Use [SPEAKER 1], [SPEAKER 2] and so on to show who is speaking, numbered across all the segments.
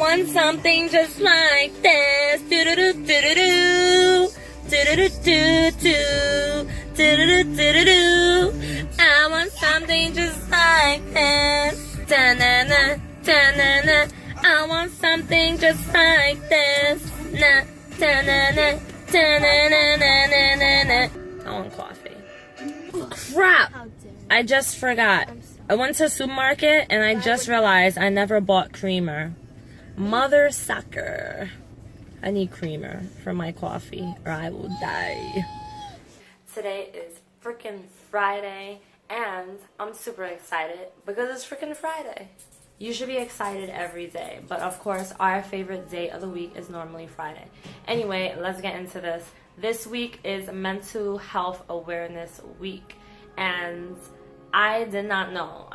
[SPEAKER 1] want something just like this. Do-do-do-do-do-do. Do-do-do-do-do. Do-do-do-do-do. I want something just like this. Da-na-na, da-na-na. I want something just like this. Na, da-na-na, da-na-na-na-na-na. I want coffee. Crap! I just forgot. I went to the supermarket and I just realized I never bought creamer. Mother sucker. I need creamer for my coffee or I will die. Today is freaking Friday and I'm super excited because it's freaking Friday. You should be excited every day, but of course our favorite day of the week is normally Friday. Anyway, let's get into this. This week is Mental Health Awareness Week, and I did not know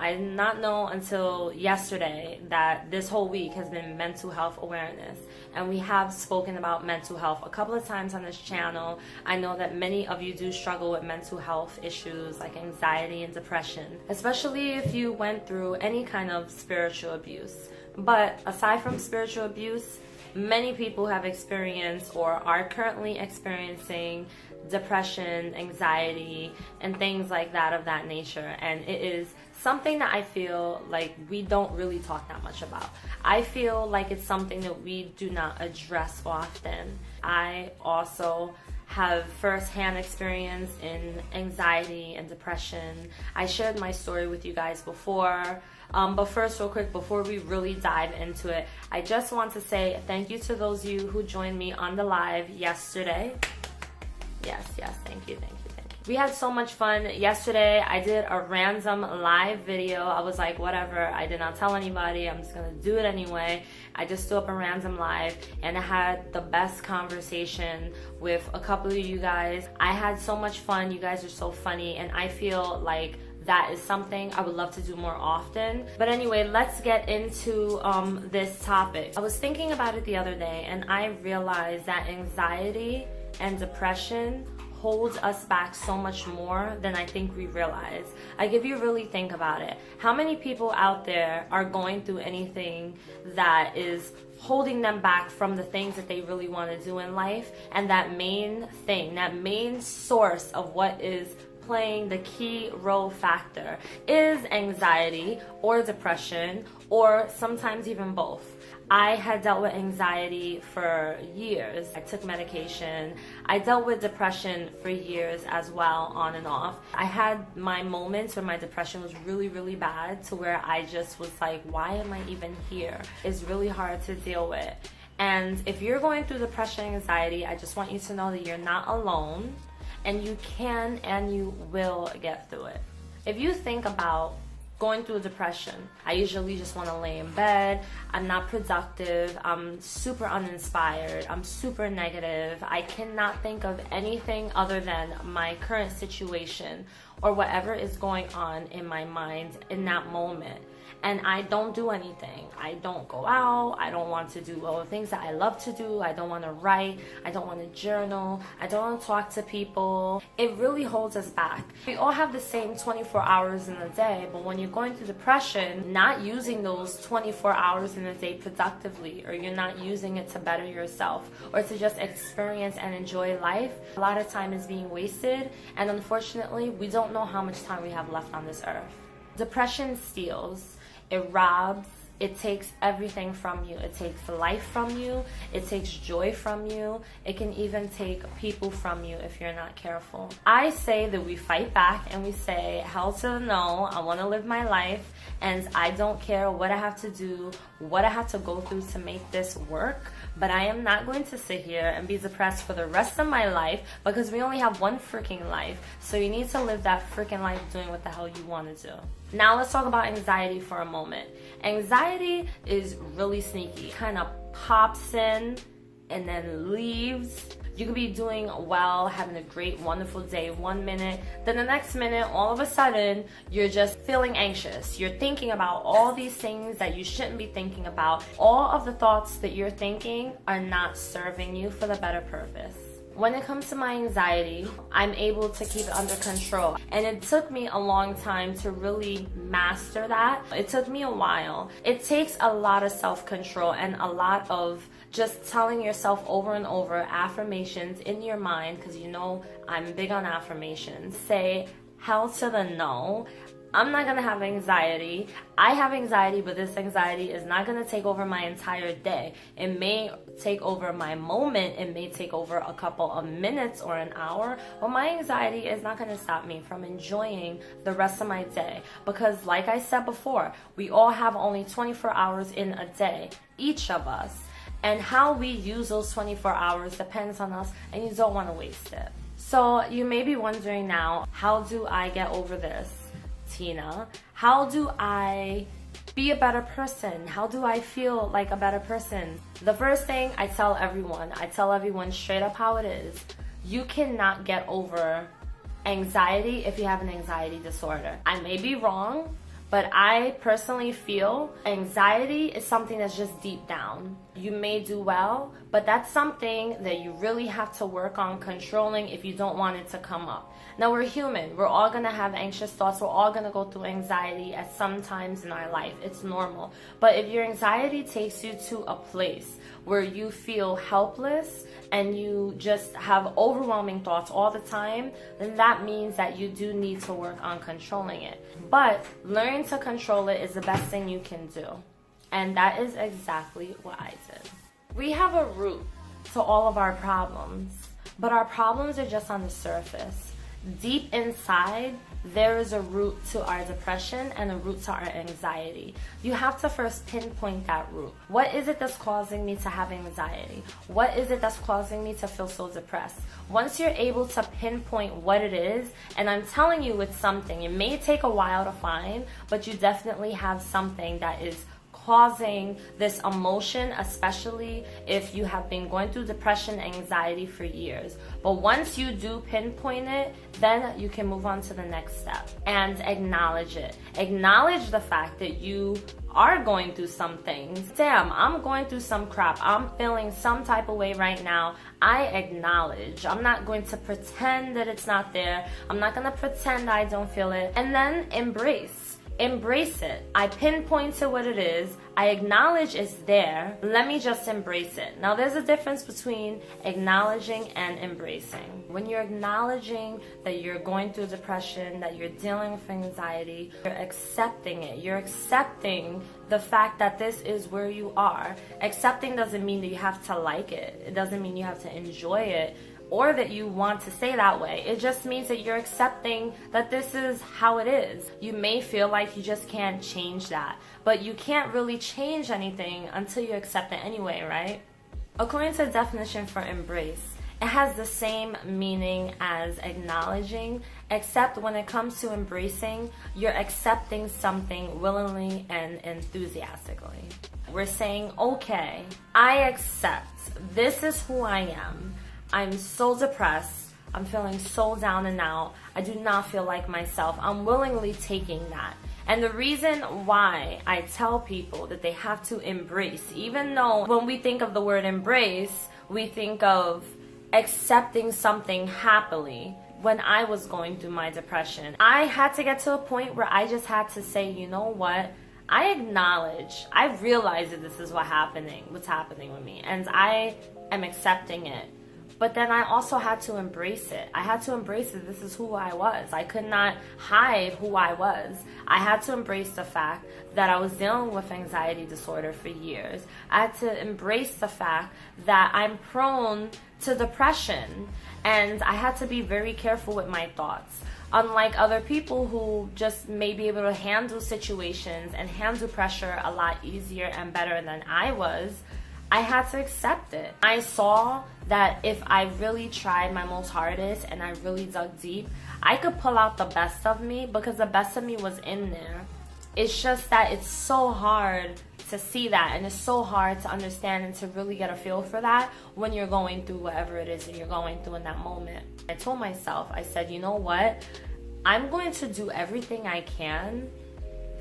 [SPEAKER 1] until yesterday that this whole week has been mental health awareness. And we have spoken about mental health a couple of times on this channel. I know that many of you do struggle with mental health issues like anxiety and depression, especially if you went through any kind of spiritual abuse. But aside from spiritual abuse, many people have experienced or are currently experiencing depression, anxiety, and things like that of that nature. And it is something that I feel like we don't really talk that much about. I feel like it's something that we do not address often. I also have first-hand experience in anxiety and depression. I shared my story with you guys before. But first, real quick, before we really dive into it, I just want to say thank you to those of you who joined me on the live yesterday. Yes, thank you. We had so much fun yesterday. I did a random live video. I was like, whatever, I did not tell anybody, I'm just gonna do it anyway. I just threw up a random live and I had the best conversation with a couple of you guys. I had so much fun. You guys are so funny, and I feel like that is something I would love to do more often. But anyway, let's get into this topic. I was thinking about it the other day and I realized that anxiety and depression holds us back so much more than I think we realize. Like, if you really think about it, how many people out there are going through anything that is holding them back from the things that they really want to do in life? And that main thing, that main source of what is playing the key role factor is anxiety or depression, or sometimes even both. I had dealt with anxiety for years. I took medication. I dealt with depression for years as well, on and off. I had my moments where my depression was really, really bad, to where I just was like, why am I even here? It's really hard to deal with. And if you're going through depression and anxiety, I just want you to know that you're not alone, and you can and you will get through it. If you think about going through depression, I usually just want to lay in bed. I'm not productive. I'm super uninspired. I'm super negative. I cannot think of anything other than my current situation or whatever is going on in my mind in that moment. And I don't do anything. I don't go out. I don't want to do all the things that I love to do. I don't want to write. I don't want to journal. I don't want to talk to people. It really holds us back. We all have the same 24 hours in a day, but when you're going through depression, not using those 24 hours in a day productively, or you're not using it to better yourself or to just experience and enjoy life, a lot of time is being wasted. And unfortunately, we don't know how much time we have left on this earth. Depression steals. It robs, it takes everything from you. It takes life from you, it takes joy from you, it can even take people from you if you're not careful. I say that we fight back and we say, hell to the no, I want to live my life, and I don't care what I have to do, what I have to go through to make this work, but I am not going to sit here and be depressed for the rest of my life, because we only have one freaking life, so you need to live that freaking life doing what the hell you want to do. Now let's talk about anxiety for a moment. Anxiety is really sneaky. It kind of pops in and then leaves. You could be doing well, having a great, wonderful day 1 minute. Then the next minute, all of a sudden, you're just feeling anxious. You're thinking about all these things that you shouldn't be thinking about. All of the thoughts that you're thinking are not serving you for the better purpose. When it comes to my anxiety, I'm able to keep it under control. And it took me a long time to really master that. It took me a while. It takes a lot of self-control and a lot of just telling yourself over and over affirmations in your mind, because you know I'm big on affirmations. Say hell to the no. I'm not gonna have anxiety. I have anxiety, but this anxiety is not gonna take over my entire day. It may take over my moment. It may take over a couple of minutes or an hour, but my anxiety is not gonna stop me from enjoying the rest of my day. Because like I said before, we all have only 24 hours in a day, each of us. And how we use those 24 hours depends on us, and you don't wanna waste it. So you may be wondering now, how do I get over this? Tina, how do I be a better person? How do I feel like a better person? The first thing I tell everyone straight up how it is. You cannot get over anxiety if you have an anxiety disorder. I may be wrong, but I personally feel anxiety is something that's just deep down. You may do well, but that's something that you really have to work on controlling if you don't want it to come up. Now, we're human. We're all gonna have anxious thoughts. We're all gonna go through anxiety at some times in our life. It's normal. But if your anxiety takes you to a place where you feel helpless and you just have overwhelming thoughts all the time, then that means that you do need to work on controlling it. But learning to control it is the best thing you can do. And that is exactly what I did. We have a root to all of our problems, but our problems are just on the surface. Deep inside, there is a root to our depression and a root to our anxiety. You have to first pinpoint that root. What is it that's causing me to have anxiety? What is it that's causing me to feel so depressed? Once you're able to pinpoint what it is, and I'm telling you it's something, it may take a while to find, but you definitely have something that is causing this emotion, especially if you have been going through depression, anxiety for years. But once you do pinpoint it, then you can move on to the next step and acknowledge it. Acknowledge the fact that you are going through some things. Damn, I'm going through some crap. I'm feeling some type of way right now. I acknowledge. I'm not going to pretend that it's not there. I'm not going to pretend I don't feel it. And then embrace. Embrace it. I pinpoint to what it is. I acknowledge it's there. Let me just embrace it. Now, there's a difference between acknowledging and embracing. When you're acknowledging that you're going through depression, that you're dealing with anxiety, you're accepting it. You're accepting the fact that this is where you are. Accepting doesn't mean that you have to like it. It doesn't mean you have to enjoy it, or that you want to stay that way. It just means that you're accepting that this is how it is. You may feel like you just can't change that, but you can't really change anything until you accept it anyway, right? According to the definition for embrace, it has the same meaning as acknowledging, except when it comes to embracing, you're accepting something willingly and enthusiastically. We're saying, okay, I accept, this is who I am. I'm so depressed. I'm feeling so down and out. I do not feel like myself. I'm willingly taking that. And the reason why I tell people that they have to embrace, even though when we think of the word embrace, we think of accepting something happily. When I was going through my depression, I had to get to a point where I just had to say, you know what? I acknowledge, I realize that this is what's happening with me, and I am accepting it. But then I also had to embrace it. I had to embrace it. This is who I was. I could not hide who I was. I had to embrace the fact that I was dealing with anxiety disorder for years. I had to embrace the fact that I'm prone to depression. And I had to be very careful with my thoughts. Unlike other people who just may be able to handle situations and handle pressure a lot easier and better than I was, I had to accept it. I saw that if I really tried my most hardest and I really dug deep, I could pull out the best of me, because the best of me was in there. It's just that it's so hard to see that, and it's so hard to understand and to really get a feel for that when you're going through whatever it is that you're going through in that moment. I told myself, I said, you know what? I'm going to do everything I can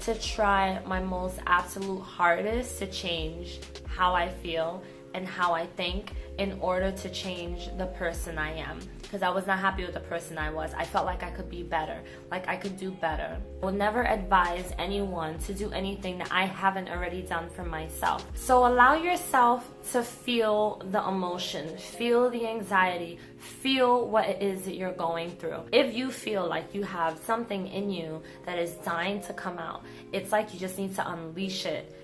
[SPEAKER 1] to try my most absolute hardest to change how I feel and how I think in order to change the person I am, because I was not happy with the person I was. I felt like I could be better, like I could do better. I will never advise anyone to do anything that I haven't already done for myself. So allow yourself to feel the emotion, feel the anxiety, feel what it is that you're going through. If you feel like you have something in you that is dying to come out, it's like you just need to unleash it.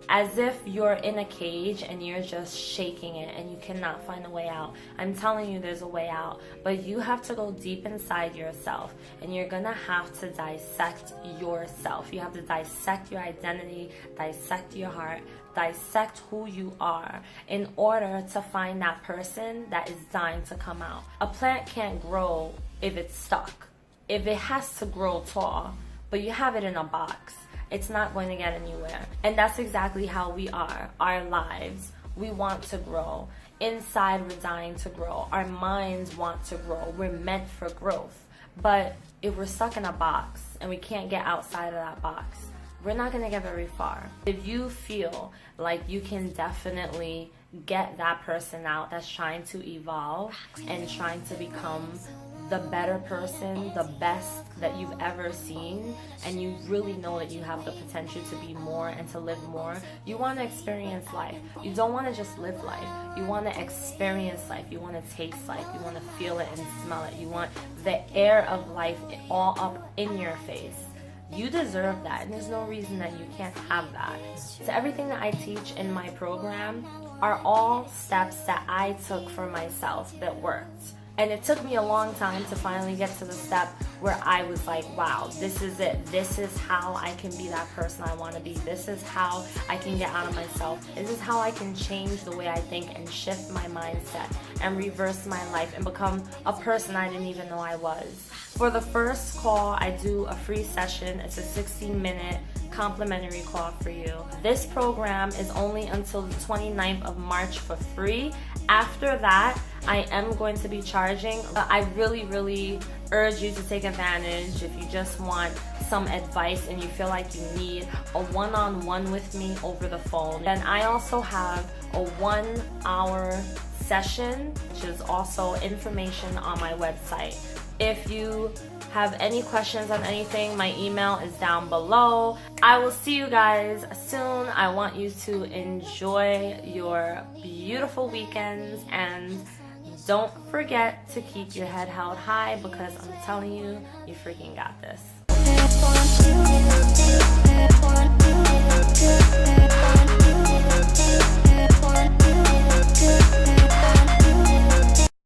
[SPEAKER 1] As if you're in a cage and you're just shaking it and you cannot find a way out. I'm telling you there's a way out, but you have to go deep inside yourself, and you're gonna have to dissect yourself. You have to dissect your identity, dissect your heart, dissect who you are in order to find that person that is dying to come out. A plant can't grow if it's stuck. If it has to grow tall, but you have it in a box, it's not going to get anywhere. And that's exactly how we are. Our lives, we want to grow. Inside, we're dying to grow. Our minds want to grow. We're meant for growth. But if we're stuck in a box and we can't get outside of that box, we're not going to get very far. If you feel like you can definitely get that person out that's trying to evolve and trying to become the better person, the best that you've ever seen, and you really know that you have the potential to be more and to live more, you want to experience life. You don't want to just live life. You want to experience life. You want to taste life. You want to feel it and smell it. You want the air of life all up in your face. You deserve that, and there's no reason that you can't have that. So everything that I teach in my program are all steps that I took for myself that worked. And it took me a long time to finally get to the step where I was like, wow, this is it. This is how I can be that person I want to be. This is how I can get out of myself. This is how I can change the way I think and shift my mindset and reverse my life and become a person I didn't even know I was. For the first call, I do a free session. It's a 16-minute complimentary call for you. This program is only until the 29th of March for free. After that, I am going to be charging. I really urge you to take advantage if you just want some advice and you feel like you need a one-on-one with me over the phone. Then I also have a 1-hour session, which is also information on my website. If you have any questions on anything, my email is down below. I will see you guys soon. I want you to enjoy your beautiful weekends, and don't forget to keep your head held high, because I'm telling you, you freaking got this.